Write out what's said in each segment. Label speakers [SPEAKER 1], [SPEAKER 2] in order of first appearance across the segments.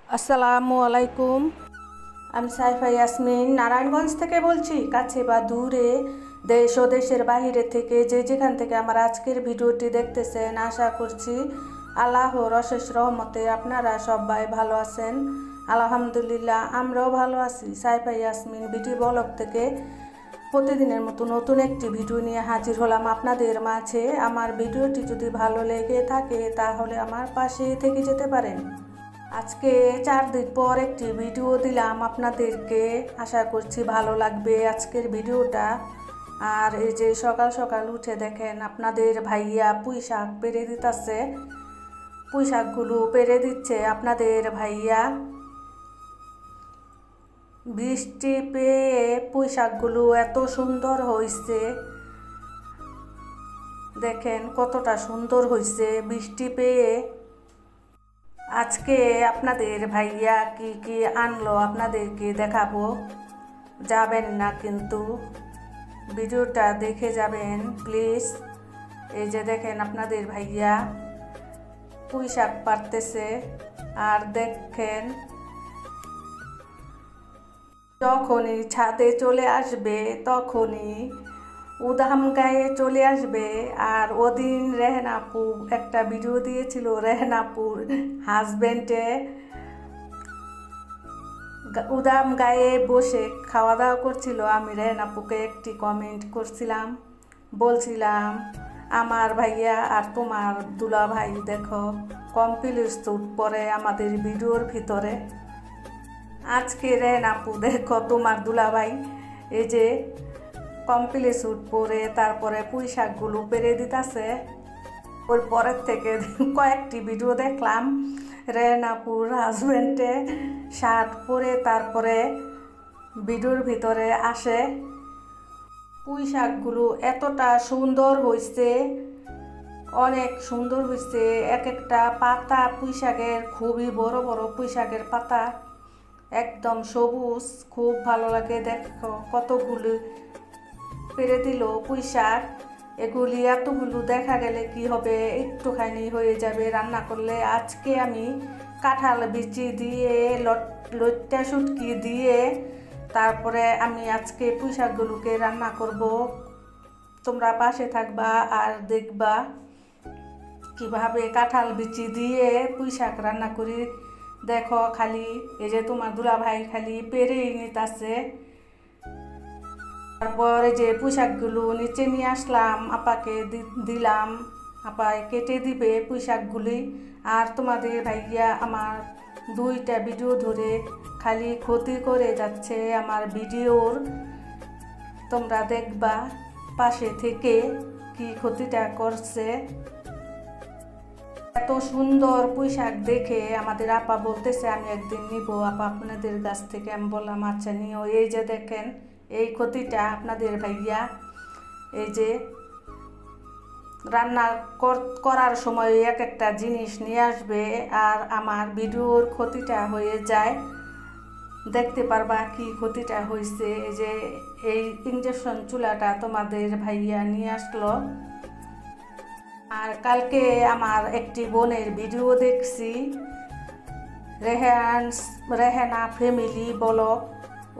[SPEAKER 1] আসসালামু আলাইকুম। আমি সাইফা ইয়াসমিন নারায়ণগঞ্জ থেকে বলছি। কাছে বা দূরে, দেশ ও দেশের বাহিরে থেকে যেখান থেকে আমার আজকের ভিডিওটি দেখতেছেন, আশা করছি আল্লাহর অশেষ রহমতে আপনারা সবাই ভালো আছেন। আলহামদুলিল্লাহ, আমরাও ভালো আছি। সাইফা ইয়াসমিন বিটি ব্লগ থেকে প্রতিদিনের মতো নতুন একটি ভিডিও নিয়ে হাজির হলাম আপনাদের মাঝে। আমার ভিডিওটি যদি ভালো লেগে থাকে তাহলে আমার পাশে থেকে যেতে পারেন। আজকে 4 দিন পর একটি ভিডিও দিলাম আপনাদেরকে, আশা করছি ভালো লাগবে আজকের ভিডিওটা। আর এই যে সকাল সকাল উঠে দেখেন আপনাদের ভাইয়া পুঁই শাক পেরে দিতেছে, পুঁই শাকগুলো পেরে দিচ্ছে আপনাদের ভাইয়া। বৃষ্টি পেয়ে পুঁই শাকগুলো এত সুন্দর হয়েছে, দেখেন কতটা সুন্দর হয়েছে বৃষ্টি পেয়ে। আজকে আপনাদের ভাইয়া কি কি আনলো আপনাদেরকে দেখাবো, যাবেন না কিন্তু, ভিডিওটা দেখে যাবেন প্লিজ। এই যে দেখেন আপনাদের ভাইয়া পুঁই শাক পারতেছে। আর দেখেন যখনই ছাদে চলে আসবে তখনই উদাম গায়ে চলে আসবে। আর ওদিন রেহেন আপু একটা ভিডিও দিয়েছিল, রেহেন আপুর হাজব্যান্ডে উদাম গায়ে বসে খাওয়া দাওয়া করছিল। আমি রেহেন আপুকে একটি কমেন্ট করছিলাম, বলছিলাম আমার ভাইয়া আর তোমার দুলা ভাই দেখো কমপ্লিট স্যুট পরে আমাদের ভিডিওর ভিতরে। আজকে রেহেন আপু দেখো তোমার দুলা ভাই এই যে কমপ্লিট স্যুট পরে তারপরে পুঁই শাকগুলো পেরে দিতেছে। ওর পরের থেকে কয়েকটি ভিডিও দেখলাম রেহেন আপুর হাজব্যান্ডে শার্ট পরে তারপরে ভিডিওর ভিতরে আসে। পুঁই শাকগুলো এতটা সুন্দর হয়েছে, অনেক সুন্দর হয়েছে। এক একটা পাতা পুঁই শাকের খুবই বড় বড় পুঁই শাকের পাতা, একদম সবুজ, খুব ভালো লাগে। দেখো কতগুলো পেরে দিল পুঁই শাক। এগুলি এতগুলো দেখা গেলে কি হবে, একটুখানি হয়ে যাবে রান্না করলে। আজকে আমি কাঁঠাল বিচি দিয়ে লইট্টা শুটকি দিয়ে তারপরে আমি আজকে পুঁই শাকগুলোকে রান্না করব। তোমরা পাশে থাকবা আর দেখবা কিভাবে কাঁঠাল বিচি দিয়ে পুঁই শাক রান্না করি। দেখো খালি এই যে তোমার দুলা ভাই খালি পেরেই নিতেছে। তারপর এই যে পুঁই শাকগুলো নিচে নিয়ে আসলাম, আপাকে দিলাম, আপা কেটে দিবে পুঁই শাকগুলি। আর তোমাদের ভাইয়া আমার 2টা ভিডিও ধরে খালি ক্ষতি করে যাচ্ছে আমার ভিডিওর। তোমরা দেখবা পাশে থেকে কি ক্ষতিটা করছে। এত সুন্দর পুঁই শাক দেখে আমাদের আপা বলতেছে আমি একদিন নিব আপা আপনাদের কাছ থেকে। আমি বললাম আচ্ছা নিও। এই যে দেখেন এই ক্ষতিটা আপনাদের ভাইয়া এই যে রান্না করার সময় এক একটা জিনিস নিয়ে আসবে আর আমার ভিডিওর ক্ষতিটা হয়ে যায়। দেখতে পারবা কি ক্ষতিটা হয়েছে। এই যে এই ইন্ডাকশন চুলাটা তোমাদের ভাইয়া নিয়ে আসলো। আর কালকে আমার একটি বোনের ভিডিও দেখছি, রেহেনা ফ্যামিলি ব্লগ।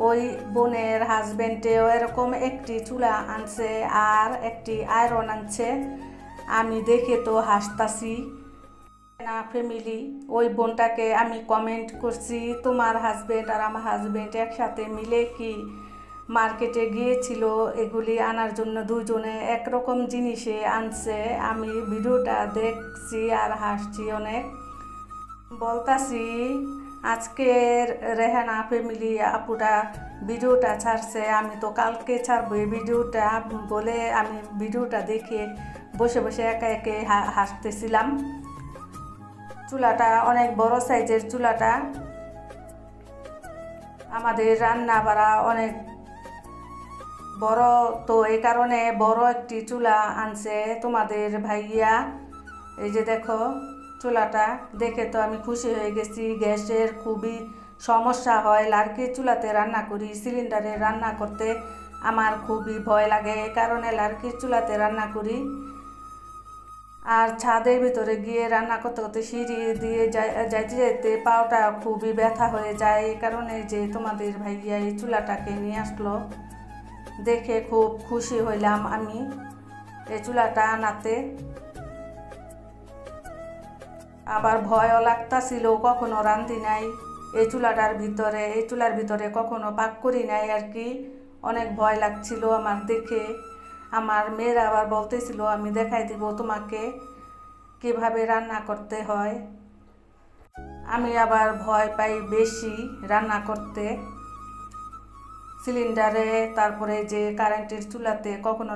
[SPEAKER 1] ওই বোনের হাজব্যান্ডেও এরকম একটি চুলা আনছে আর একটি আয়রন আনছে। আমি দেখে তো হাসতাছি। রেহেনা ফ্যামিলি ওই বোনটাকে আমি কমেন্ট করছি তোমার হাজব্যান্ড আর আমার হাজব্যান্ড একসাথে মিলে কি মার্কেটে গিয়েছিল এগুলি আনার জন্য, দুজনে একরকম জিনিসে আনছে। আমি ভিডিওটা দেখছি আর হাসছি অনেক। বলতাছি আজকের রেহানা ফ্যামিলি আপুটা ভিডিওটা ছাড়ছে, আমি তো কালকে ছাড়বো এই ভিডিওটা বলে আমি ভিডিওটা দেখে বসে বসে একা একে হাসতেছিলাম। চুলাটা অনেক বড় সাইজের চুলাটা, আমাদের রান্না বাড়া অনেক বড়, তো এই কারণে বড় একটি চুলা আনছে তোমাদের ভাইয়া। এই যে দেখো চুলাটা দেখে তো আমি খুশি হয়ে গেছি। গ্যাসের খুবই সমস্যা হয়, লার্কির চুলাতে রান্না করি, সিলিন্ডারে রান্না করতে আমার খুবই ভয় লাগে, এই কারণে লার্কির চুলাতে রান্না করি। আর ছাদের ভিতরে গিয়ে রান্না করতে করতে সিঁড়ি দিয়ে যাইতে যাইতে পাওটা খুবই ব্যথা হয়ে যায়। এই কারণে যে তোমাদের ভাইয়া এই চুলাটাকে নিয়ে আসলো, দেখে খুব খুশি হইলাম আমি এই চুলাটা আনাতে। আবার ভয়ও লাগতাছিল, কখনো রান্ধি নাই এই চুলার ভিতরে কখনো পাক করি নাই আর কি। অনেক ভয় লাগছিল আমার দেখে। আমার মেয়েরা আবার বলতেছিল আমি দেখাই দিব তোমাকে কিভাবে রান্না করতে হয়। আমি আবার ভয় পাই বেশি রান্না করতে। সিলিন্ডারে তারপরে যে কারেন্টের চুলাতে কখনো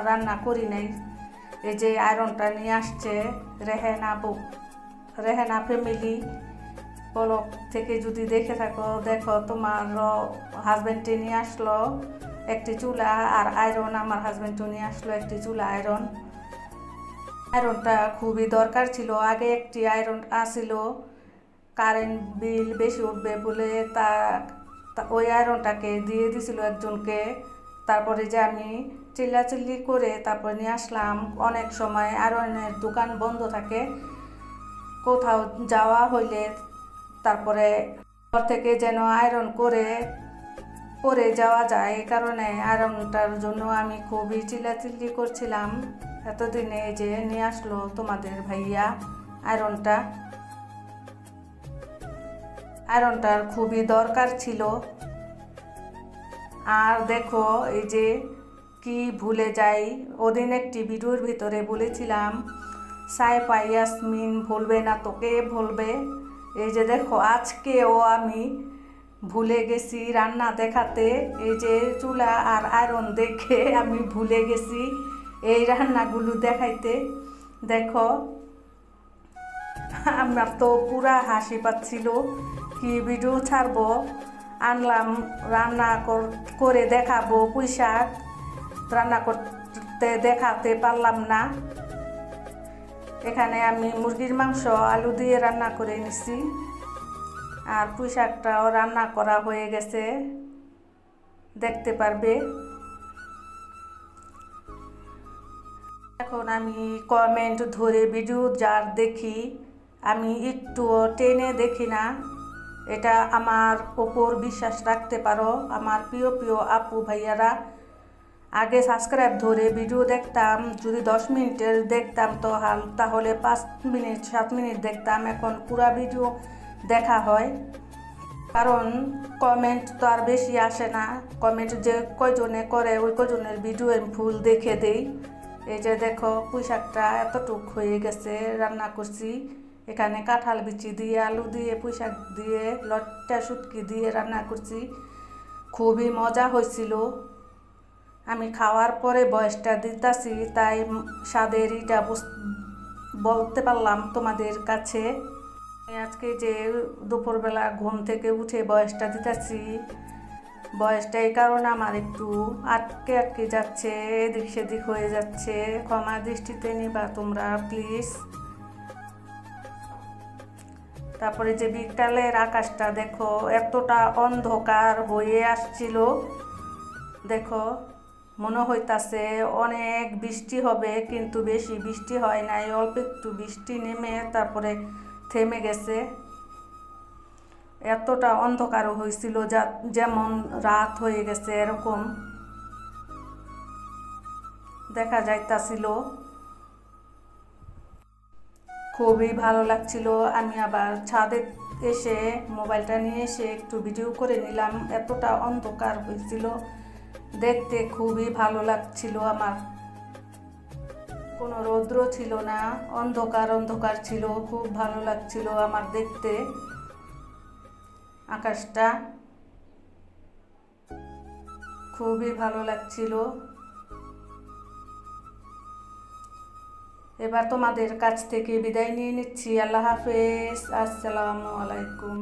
[SPEAKER 1] রান্না করি নাই। এই যে আয়রনটা নিয়ে আসছে রেহেনা ফ্যামিলি ব্লগ থেকে যদি দেখে থাকো, দেখো তোমার হাজব্যান্ডে নিয়ে আসলো একটি চুলা আর আয়রন, আমার হাজব্যান্ডও নিয়ে আসলো একটি চুলা আয়রনটা খুবই দরকার ছিল। আগে একটি আয়রন আসছিল, কারেন্ট বিল বেশি উঠবে বলে ওই আয়রনটাকে দিয়ে দিছিল একজনকে। তারপরে যে আমি চিল্লাচিল্লি করে তারপর নিয়ে আসলাম। অনেক সময় আয়রনের দোকান বন্ধ থাকে, কোথাও যাওয়া হইলে তারপরে ঘর থেকে যেন আয়রন করে পরে যাওয়া যায়। এই কারণে আয়রনটার জন্য আমি খুবই চিল্লাচিল্লি করছিলাম। এতদিনে যে নিয়ে আসলো তোমাদের ভাইয়া আয়রনটার খুবই দরকার ছিল। আর দেখো এই যে কি ভুলে যাই, ওদিন একটি ভিডিওর ভিতরে বলেছিলাম সাইফা ইয়াসমিন ভুলবে না তো কে ভুলবে। এই যে দেখো আজকেও আমি ভুলে গেছি রান্না দেখাতে। এই যে চুলা আর আয়রন দেখে আমি ভুলে গেছি এই রান্নাগুলো দেখাইতে। দেখো আমার তো পুরা হাসি পাচ্ছিল, কি ভিডিও ছাড়বো। আনলাম রান্না করে দেখাবো, পুঁই শাক রান্না করতে দেখাতে পারলাম না। এখানে আমি মুরগির মাংস আলু দিয়ে রান্না করে নিছি, আর পুঁই শাকটাও রান্না করা হয়ে গেছে, দেখতে পারবে। এখন আমি কমেন্ট ধরে ভিডিও যার দেখি, আমি একটুও টেনে দেখি না। এটা আমার ওপর বিশ্বাস রাখতে পারো আমার প্রিয় প্রিয় আপু ভাইয়ারা। আগে সাবস্ক্রাইব ধরে ভিডিও দেখতাম, যদি 10 মিনিটের দেখতাম তাহলে 5 মিনিট 7 মিনিট দেখতাম। এখন পুরা ভিডিও দেখা হয়, কারণ কমেন্ট তো আর বেশি আসে না। কমেন্ট যে কয়জনে করে ওই কয়জনের ভিডিও আমি ফুল দেখে দেই। এই যে দেখো পুঁই শাকটা এতটুক হয়ে গেছে, রান্না করছি। এখানে কাঁঠাল বিচি দিয়ে আলু দিয়ে পুঁই শাক দিয়ে লট্টা শুটকি দিয়ে রান্না করছি, খুবই মজা হয়েছিল। আমি খাওয়ার পরে বয়সটা দিতাছি, তাই স্বাদের এটা বলতে পারলাম তোমাদের কাছে। আজকে যে দুপুরবেলা ঘুম থেকে উঠে বয়সটা দিতেছি, বয়সটা এই কারণে আমার একটু আটকে যাচ্ছে, এদিক সেদিক হয়ে যাচ্ছে, ক্ষমা দৃষ্টিতে নিবা তোমরা প্লিজ। তারপরে যে বিকালের আকাশটা দেখো এতটা অন্ধকার হয়ে আসছিল, দেখো মনে হইতাছে অনেক বৃষ্টি হবে, কিন্তু বেশি বৃষ্টি হয় নাই, অল্প একটু বৃষ্টি নেমে তারপরে থেমে গেছে। এতটা অন্ধকারও হয়েছিল যেমন রাত হয়ে গেছে এরকম দেখা যাইতাছিল, খুবই ভালো লাগছিল। আমি আবার ছাদে এসে মোবাইলটা নিয়ে এসে একটু ভিডিও করে নিলাম। এতটা অন্ধকার হয়েছিল, দেখতে খুবই ভালো লাগছিল আমার। কোনো রৌদ্র ছিল না, অন্ধকার ছিল, খুব ভালো লাগছিল আমার দেখতে আকাশটা, খুবই ভালো লাগছিল। এবার তোমাদের কাছ থেকে বিদায় নিয়ে নিচ্ছি। আল্লাহ হাফেজ, আসসালামু আলাইকুম।